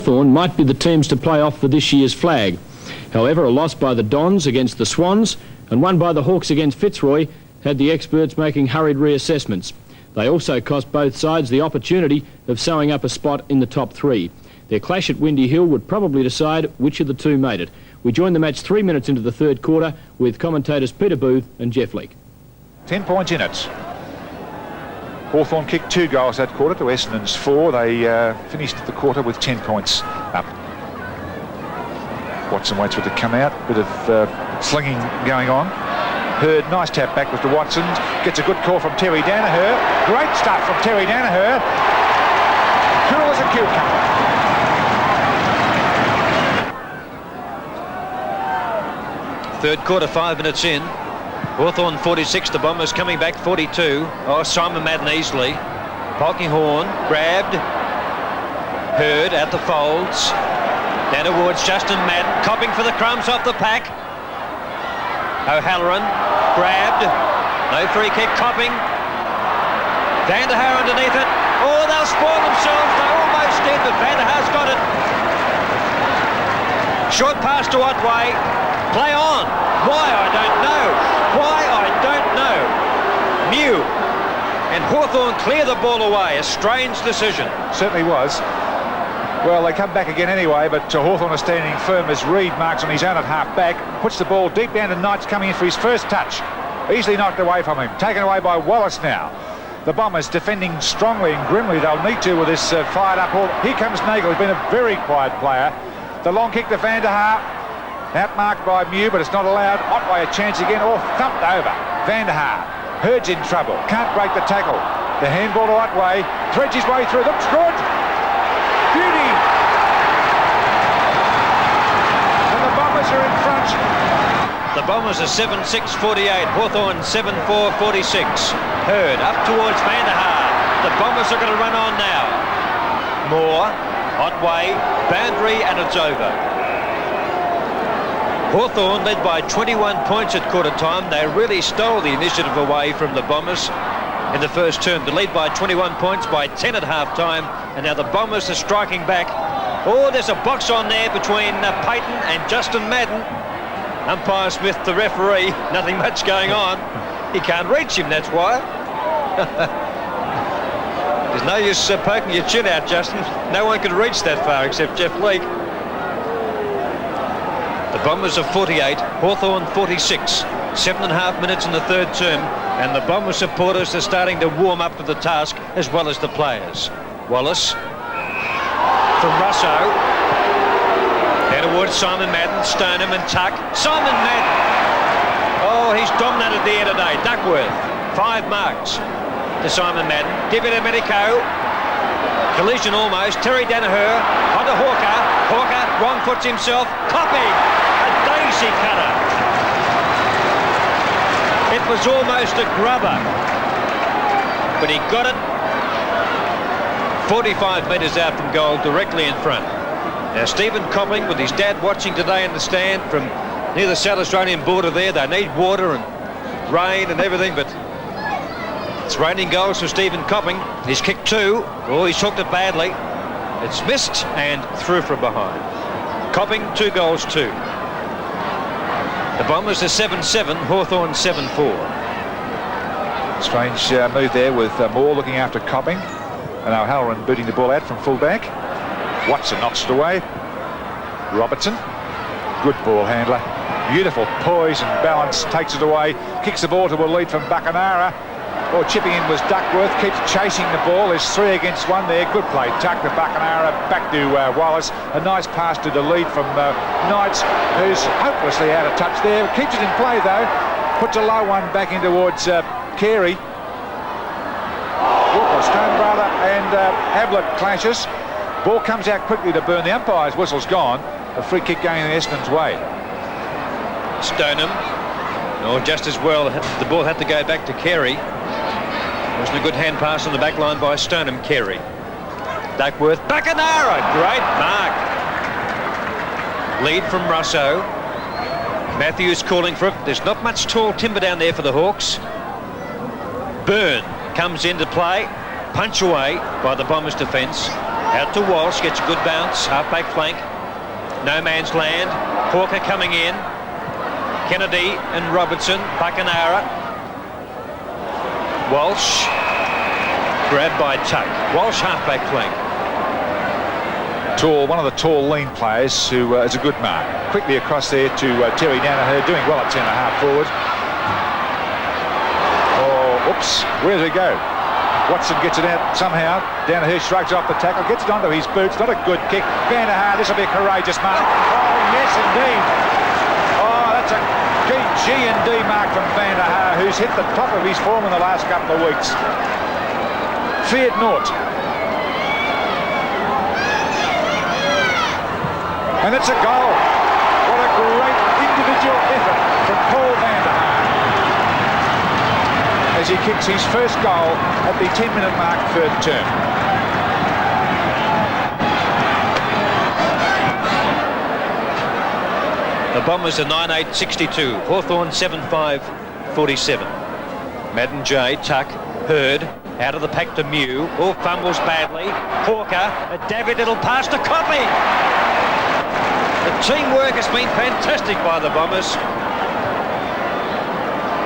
Hawthorn might be the teams to play off for this year's flag. However, a loss by the Dons against the Swans and one by the Hawks against Fitzroy had the experts making hurried reassessments. They also cost both sides the opportunity of sewing up a spot in the top three. Their clash at Windy Hill would probably decide which of the two made it. We joined the match 3 minutes into the third quarter with commentators Peter Booth and Jeff Leake. 10 points in it. Hawthorn kicked 2 goals that quarter to Essendon's 4. They finished the quarter with 10 points up. Watson waits for it to come out. Bit of slinging going on. Hurd, nice tap back with the Watson. Gets a good call from Terry Danaher. Great start from Terry Danaher. Cool as a cucumber. Third quarter, 5 minutes in. Hawthorn 46, the Bombers coming back 42. Oh, Simon Madden easily. Polkinghorn grabbed. Hurd at the folds. Down towards Justin Madden, copping for the crumbs off the pack. O'Halloran grabbed. No free kick, copping. Van der Haar underneath it. Oh, they'll spoil themselves. They almost did, but Van der Haar's got it. Short pass to Otway. Play on. Why, I don't know. Why, I don't know. Mew and Hawthorn clear the ball away. A strange decision. Certainly was. Well, they come back again anyway, but Hawthorn is standing firm as Reid marks on his own at half-back. Puts the ball deep down to Knight's coming in for his first touch. Easily knocked away from him. Taken away by Wallace now. The Bombers defending strongly and grimly. They'll need to with this fired-up ball. Here comes Nagel. He's been a very quiet player. The long kick to Van der Haar. Outmarked by Mew, but it's not allowed. Otway a chance again. Oh, thumped over. Van der Haar. Hurd's in trouble. Can't break the tackle. The handball to Otway. Threads his way through. Looks good. Beauty. And the Bombers are in front. The Bombers are 7-6-48. Hawthorn 7-4-46. Hurd up towards Van der Haar. The Bombers are going to run on now. Moore, Otway, boundary, and it's over. Hawthorn led by 21 points at quarter time. They really stole the initiative away from the Bombers in the first term. To lead by 21 points by 10 at half time, and now the Bombers are striking back. Oh, there's a box on there between Payton and Justin Madden. Umpire Smith, the referee, nothing much going on. He can't reach him, that's why. There's no use poking your chin out, Justin. No one can reach that far except Jeff Leake. The Bombers are 48, Hawthorn 46. 7.5 minutes in the third term, and the Bomber supporters are starting to warm up to the task as well as the players. Wallace from Russo. Down towards Simon Madden, Stoneham and Tuck. Simon Madden! Oh, he's dominated the air today. Duckworth, 5 marks to Simon Madden. Deputy Medico. Collision almost. Terry Danaher onto Hawker. Hawker wrong foots himself. Copping! A daisy cutter. It was almost a grubber, but he got it 45 metres out from goal, directly in front. Now Stephen Copping, with his dad watching today in the stand from near the South Australian border there. They need water and rain and everything, but it's raining goals for Stephen Copping. He's kicked 2. Oh, he's hooked it badly. It's missed and through from behind. Copping, 2 goals, 2. The Bombers are 7-7, Hawthorn 7-4. Strange move there with Moore looking after Copping, and O'Halloran booting the ball out from full-back. Watson knocks it away. Robertson, good ball handler. Beautiful poise and balance, takes it away. Kicks the ball to a lead from Buckenara. Oh, chipping in was Duckworth, keeps chasing the ball. There's 3 against 1 there. Good play. Tuck to Buckenara, back to Wallace. A nice pass to the lead from Knights, who's hopelessly out of touch there. Keeps it in play though. Puts a low one back in towards Carey. Stone brother and Ablett clashes. Ball comes out quickly to Burn. The umpire's whistle's gone. A free kick going in Essendon's way. Stoneham. Oh, just as well, the ball had to go back to Carey. Wasn't a good hand pass on the back line by Stoneham. Carey. Duckworth. Buckenara. Great mark. Lead from Russo. Matthews calling for it. There's not much tall timber down there for the Hawks. Byrne comes into play. Punch away by the Bombers' defence. Out to Walsh, gets a good bounce, half-back flank. No man's land. Hawker coming in. Kennedy and Robertson, Buckenara. Walsh, grabbed by Tuck. Walsh, half-back flank. Tall, one of the tall, lean players who is a good mark. Quickly across there to Terry Danaher, doing well at 10.5 forward. Oh, oops, where did it go? Watson gets it out somehow. Danaher shrugs off the tackle, gets it onto his boots. Not a good kick. Van der Haar, this will be a courageous mark. Oh, yes, indeed. Oh, that's a key G&D mark from Van der Haar, who's hit the top of his form in the last couple of weeks. Feared naught. And it's a goal. What a great individual effort from Paul Van der Haar as he kicks his first goal at the 10-minute mark, third term. The Bombers are 9.8.62. Hawthorn 7.5.47. Madden J, Tuck, Hurd, out of the pack to Mew. All fumbles badly. Hawker, a dabby little pass to Copy. The teamwork has been fantastic by the Bombers.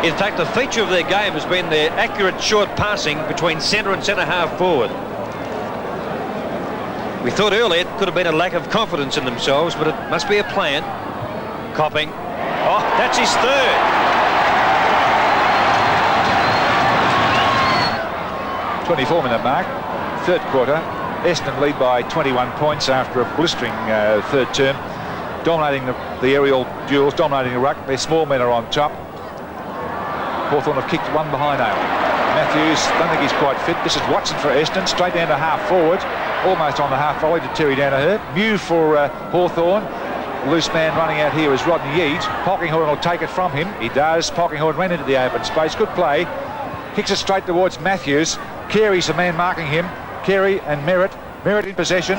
In fact, the feature of their game has been their accurate short passing between centre and centre-half forward. We thought earlier it could have been a lack of confidence in themselves, but it must be a plan. Copping. Oh, that's his third. .24-minute mark, third quarter. Essendon lead by 21 points after a blistering third term. Dominating the aerial duels, dominating the ruck. Their small men are on top. Hawthorn have kicked one behind Ale. Matthews, don't think he's quite fit. This is Watson for Essendon, straight down to half forward. Almost on the half volley to Terry Danaher. Mew for Hawthorn. Loose man running out here is Rodney Eads. Polkinghorn will take it from him. He does. Polkinghorn ran into the open space. Good play. Kicks it straight towards Matthews. Carey's the man marking him. Carey and Merritt. Merritt in possession.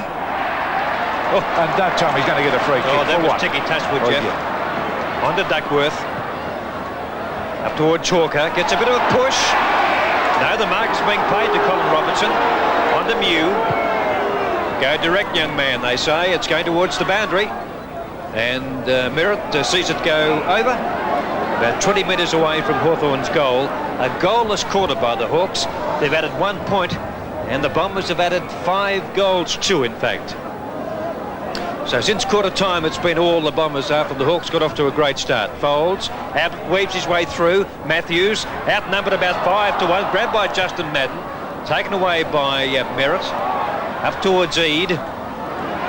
Oh, and don't tell me he's going to get a free kick. Oh, that was what? Ticky Touchwood, Jeff. Yeah. On to Duckworth. Up toward Chalker. Gets a bit of a push. No, the mark is being played to Colin Robertson. On to Mew. Go direct, young man, they say. It's going towards the boundary. And Merritt sees it go over. About 20 metres away from Hawthorn's goal. A goalless quarter by the Hawks. They've added 1 point. And the Bombers have added 5 goals too, in fact. So since quarter time, it's been all the Bombers after the Hawks got off to a great start. Folds, Abbott weaves his way through. Matthews, outnumbered about 5-1, grabbed by Justin Madden, taken away by Merritt. Up towards Eade.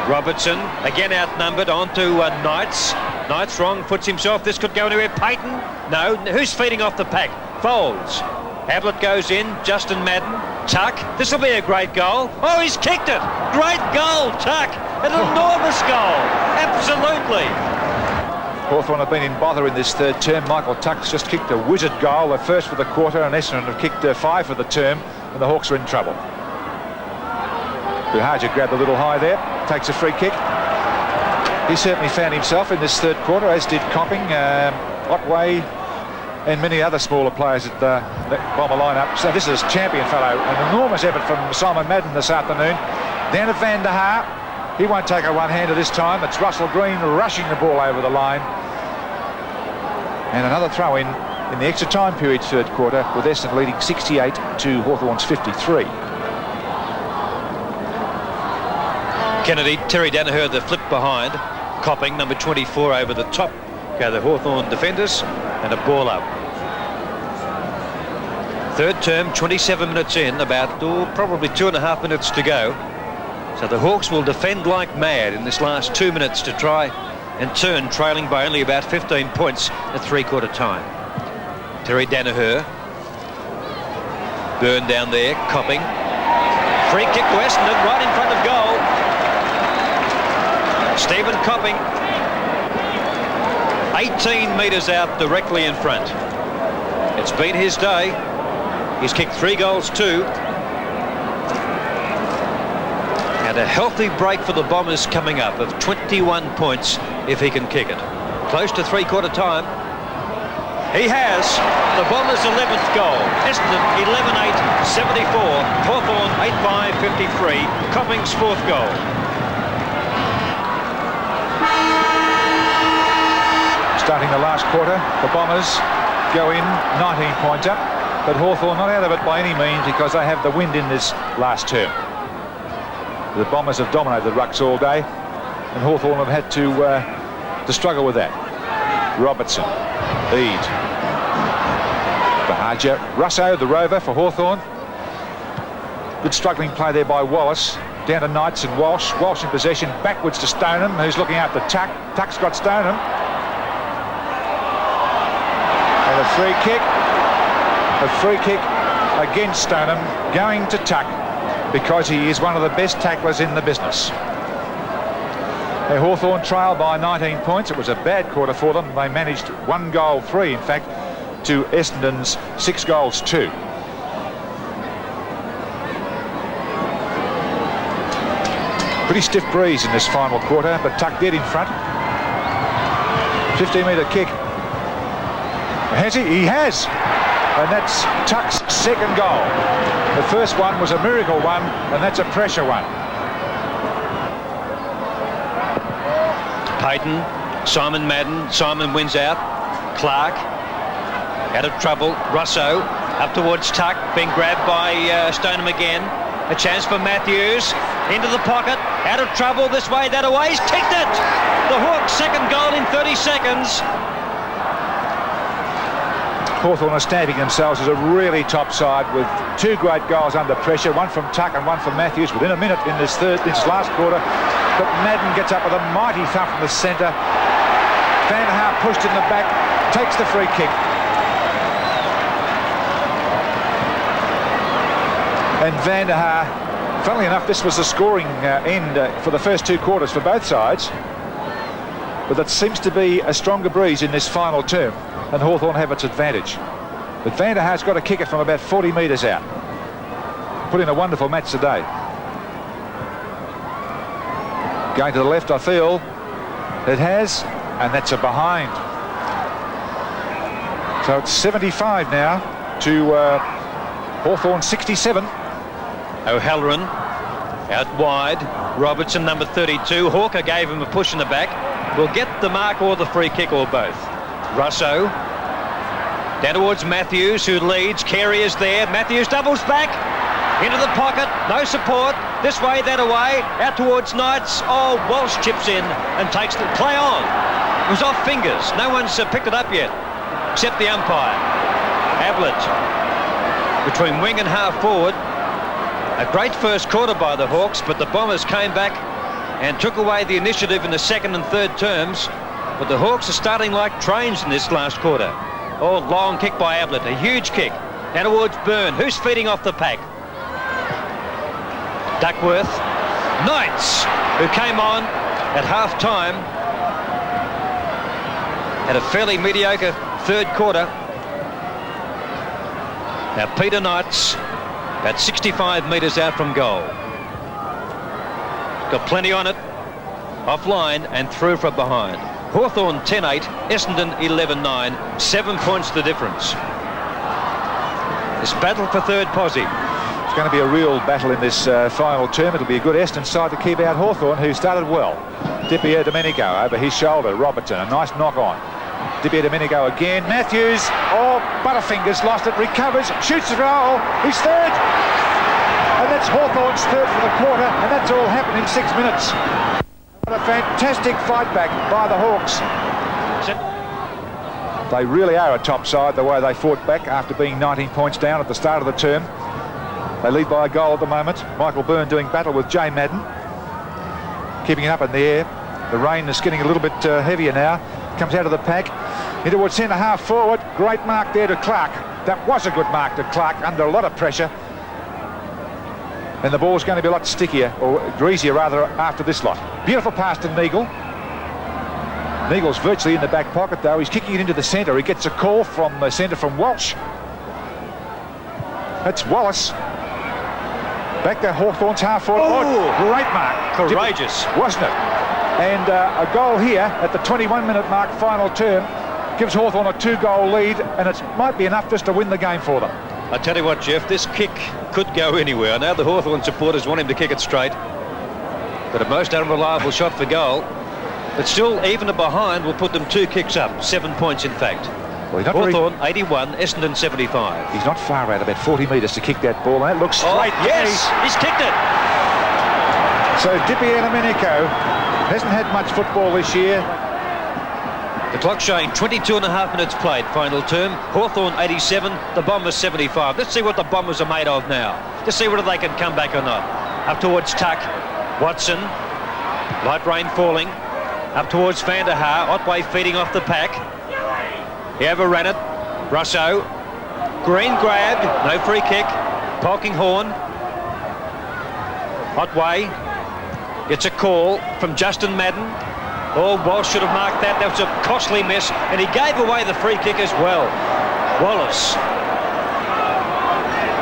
Robertson, again outnumbered, onto Knights. Knights wrong, puts himself. This could go anywhere. Payton, no. Who's feeding off the pack? Folds. Ablett goes in, Justin Madden. Tuck, this will be a great goal. Oh, he's kicked it. Great goal, Tuck. An enormous goal. Absolutely. Hawthorn have been in bother in this third term. Michael Tuck's just kicked a wizard goal, the first for the quarter, and Essendon have kicked 5 for the term, and the Hawks are in trouble. Buhaja grabbed a little high there, takes a free kick. He certainly found himself in this third quarter, as did Copping, Otway, and many other smaller players at the Bomber lineup. So this is champion fellow. An enormous effort from Simon Madden this afternoon. Down to Van der Haar. He won't take a one-hander this time. It's Russell Green rushing the ball over the line. And another throw in the extra time period, third quarter, with Essendon leading 68 to Hawthorn's 53. Kennedy, Terry Danaher, the flip behind. Copping, number 24, over the top. Go the Hawthorn defenders, and a ball up. Third term, 27 minutes in, about probably 2.5 minutes to go. So the Hawks will defend like mad in this last 2 minutes to try and turn, trailing by only about 15 points at three-quarter time. Terry Danaher. Burn down there, Copping. Free kick to Essendon, right in front of goal. Stephen Copping. 18 metres out, directly in front. It's been his day. He's kicked 3 goals too. And a healthy break for the Bombers coming up of 21 points if he can kick it. Close to three-quarter time. He has. The Bombers' 11th goal. Essendon 11-8, 74. Hawthorn 8-5, 53. Copping's 4th goal. Starting the last quarter, the Bombers go in 19 points up, but Hawthorn not out of it by any means because they have the wind in this last term. The Bombers have dominated the rucks all day, and Hawthorn have had to struggle with that. Robertson, Eade, Bahaja, Russo, the rover for Hawthorn. Good struggling play there by Wallace. Down to Knights and Walsh. Walsh in possession, backwards to Stoneham, who's looking out the Tuck. Tuck's got Stoneham. And a free kick. A free kick against Stoneham, going to Tuck, because he is one of the best tacklers in the business. Hawthorn trailed by 19 points. It was a bad quarter for them. They managed 1 goal 3, in fact, to Essendon's 6 goals 2. Pretty stiff breeze in this final quarter, but Tuck dead in front. 15-metre kick. Has he? He has! And that's Tuck's 2nd goal. The first one was a miracle one, and that's a pressure one. Payton, Simon Madden. Simon wins out. Clark out of trouble. Russo up towards Tuck, being grabbed by Stoneham again. A chance for Matthews into the pocket, out of trouble this way, that away. He's kicked it. The Hawks' 2nd goal in 30 seconds. Hawthorn are stamping themselves as a really top side with 2 great goals under pressure, one from Tuck and one from Matthews within a minute in this last quarter. But Madden gets up with a mighty thump from the centre. Van der Haar pushed in the back, takes the free kick. And Van der Haar, funnily enough, this was the scoring end for the first 2 quarters for both sides. But that seems to be a stronger breeze in this final term, and Hawthorn have its advantage. But Van der Haar's got to kick it from about 40 metres out. Put in a wonderful match today. Going to the left, I feel. It has, and that's a behind. So it's 75 now to Hawthorn 67. O'Halloran out wide. Robertson, number 32. Hawker gave him a push in the back. Will get the mark or the free kick or both. Russo down towards Matthews, who leads. Carey is there. Matthews doubles back into the pocket. No support. This way, that away. Out towards Knights. Oh, Walsh chips in and takes the play on. It was off fingers. No one's picked it up yet, except the umpire. Ablett between wing and half forward. A great first quarter by the Hawks, but the Bombers came back and took away the initiative in the 2nd and 3rd terms. But the Hawks are starting like trains in this last quarter. Oh, long kick by Ablett, a huge kick. Down towards Byrne, who's feeding off the pack. Duckworth. Knights, who came on at half-time. Had a fairly mediocre 3rd quarter. Now Peter Knights, about 65 metres out from goal. Got plenty on it. Offline and through from behind. Hawthorn 10-8, Essendon 11-9, 7 points the difference. This battle for 3rd posse. It's going to be a real battle in this final term. It'll be a good Essendon side to keep out Hawthorn, who started well. Di Domenico over his shoulder. Robertson, a nice knock on. Di Domenico again. Matthews, oh, Butterfingers lost it, recovers, shoots the goal. He's 3rd. And that's Hawthorn's 3rd for the quarter, and that's all happened in 6 minutes. What a fantastic fight back by the Hawks. They really are a top side, the way they fought back after being 19 points down at the start of the term. They lead by a goal at the moment. Michael Byrne doing battle with Jay Madden, keeping it up in the air. The rain is getting a little bit heavier now. Comes out of the pack into towards centre half forward. Great mark there to Clark. That was a good mark to Clark under a lot of pressure. And the ball's going to be a lot stickier, or greasier rather, after this lot. Beautiful pass to Neagle. Neagle's virtually in the back pocket though. He's kicking it into the centre. He gets a call from the centre from Walsh. That's Wallace. Back to Hawthorn's half forward. Oh, great mark. Courageous. Wasn't it? And a goal here at the 21-minute mark, final term. gives Hawthorn a 2-goal lead, and it might be enough just to win the game for them. I tell you what, Jeff, this kick could go anywhere. I know the Hawthorn supporters want him to kick it straight, but a most unreliable shot for goal. But still, even a behind will put them 2 kicks up, 7 points in fact. Well, Hawthorn 81, Essendon 75. He's not far out, about 40 metres to kick that ball, and it looks straight. Yes, he's kicked it. So Dippy Domenico hasn't had much football this year. The clock showing 22 and a half minutes played, final term. Hawthorn 87, the Bombers 75. Let's see what the Bombers are made of now. Let's see whether they can come back or not. Up towards Tuck, Watson, light rain falling. Up towards Van der Haar, Otway feeding off the pack. He overran it. Russo, Green grabbed, no free kick. Polkinghorn. Otway gets a call from Justin Madden. Oh, Walsh should have marked that. That was a costly miss, and he gave away the free kick as well. Wallace.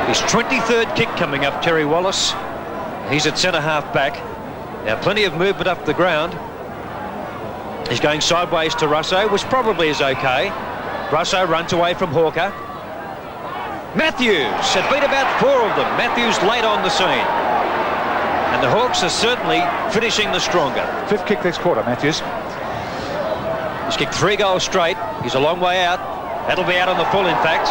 His 23rd kick coming up, Terry Wallace. He's at centre-half back. Now, plenty of movement up the ground. He's going sideways to Russo, which probably is okay. Russo runs away from Hawker. Matthews had beat about 4 of them. Matthews late on the scene. And the Hawks are certainly finishing the stronger. 5th kick this quarter, Matthews. He's kicked 3 goals straight. He's a long way out. That'll be out on the full, in fact.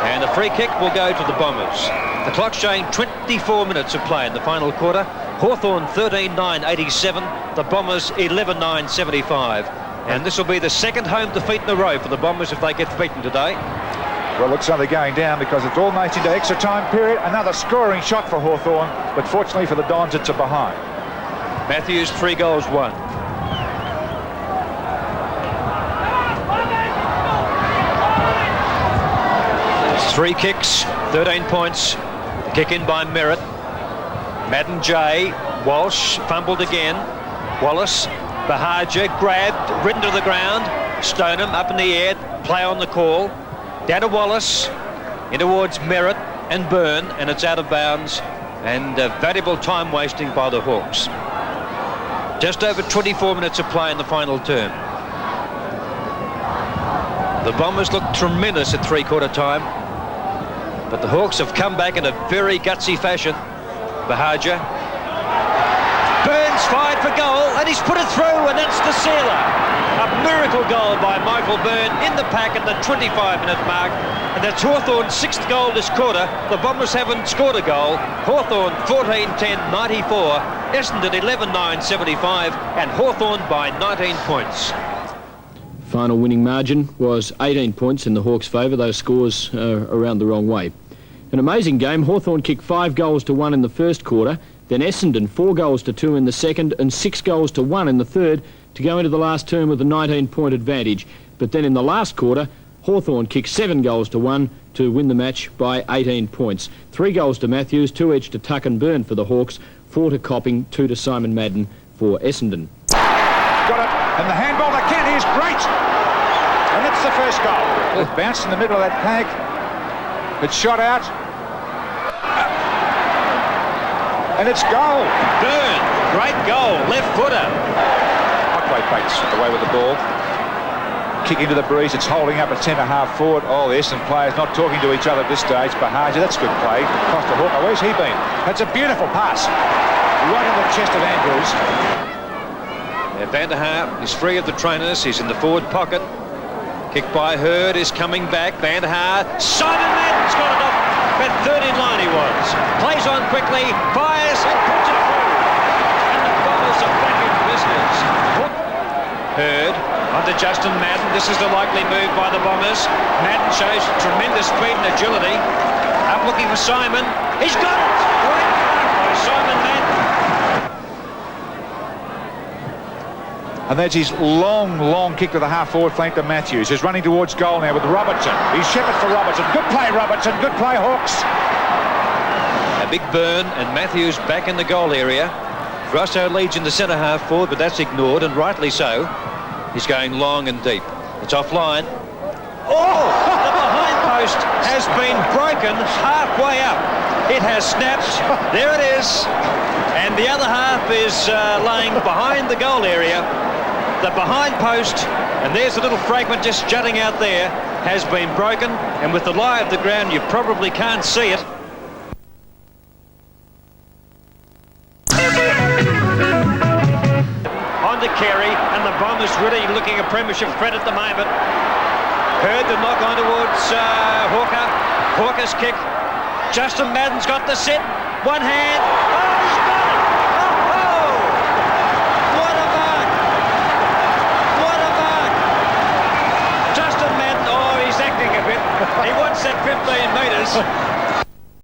And the free kick will go to the Bombers. The clock's showing 24 minutes of play in the final quarter. Hawthorn 13-9-87. The Bombers 11-9-75. And this will be the 2nd home defeat in a row for the Bombers if they get beaten today. Well, looks like they're going down because it's almost into extra time period. Another scoring shot for Hawthorn, but fortunately for the Dons, it's a behind. Matthews, 3 goals, 1. It's 3 kicks, 13 points. The kick in by Merritt. Madden J. Walsh fumbled again. Wallace, Bahaja grabbed, ridden to the ground. Stoneham up in the air, play on the call. Down to Wallace, in towards Merritt and Byrne, and it's out of bounds, and valuable time wasting by the Hawks. Just over 24 minutes of play in the final term. The Bombers look tremendous at 3/4 time, but the Hawks have come back in a very gutsy fashion. Bahaja. Burns fired for goal, and he's put it through, and that's the sealer. A miracle goal by Michael Byrne in the pack at the 25-minute mark, and that's Hawthorn's 6th goal this quarter. The Bombers haven't scored a goal. Hawthorn 14-10-94, Essendon 11-9-75, and Hawthorn by 19 points. Final winning margin was 18 points in the Hawks' favour. Those scores are around the wrong way. An amazing game. Hawthorn kicked 5 goals to 1 in the first quarter, then Essendon 4 goals to 2 in the second, and 6 goals to 1 in the third, to go into the last term with a 19-point advantage. But then in the last quarter, Hawthorn kicked 7 goals to 1 to win the match by 18 points. 3 goals to Matthews, 2 each to Tuck and Byrne for the Hawks, 4 to Copping, 2 to Simon Madden for Essendon. Got it, and the handball to Kent is great. And that's the first goal. It bounced in the middle of that pack. It's shot out. And it's goal. Byrne, great goal, left footer. Otway breaks away with the ball. Kick into the breeze. It's holding up at centre-half forward. Oh, the Essendon players not talking to each other at this stage. Bahaja, that's good play. Costa Hawker, where's he been? That's a beautiful pass. Right in the chest of Andrews. Yeah, Van der Haar is free of the trainers. He's in the forward pocket. Kick by Hurd is coming back. Van der Haar. Simon Madden's got it off. At 13 line he was. Plays on quickly. Fires and puts it through. And the Bombers are back in business. Hurd onto Justin Madden. This is the likely move by the Bombers. Madden shows tremendous speed and agility. Up looking for Simon. He's got it. Great mark by Simon Madden. And that's his long kick to the half-forward flank to Matthews, who's running towards goal now with Robertson. He's shepherd for Robertson. Good play, Robertson. Good play, Hawks. A big Byrne and Matthews back in the goal area. Russo leads in the centre-half forward, but that's ignored, and rightly so. He's going long and deep. It's offline. Oh! The behind post has been broken halfway up. It has snapped. There it is. And the other half is laying behind the goal area. The behind post, and there's a little fragment just jutting out there, has been broken, and with the lie of the ground you probably can't see it. On to Carey, and the Bombers really looking a premiership threat at the moment. Heard the knock on towards Hawker. Hawker's kick. Justin Madden's got the set. One hand. Oh, he's got it! Oh! What a mark! What a mark! Justin Madden, oh, he's acting a bit. He wants that 15 metres.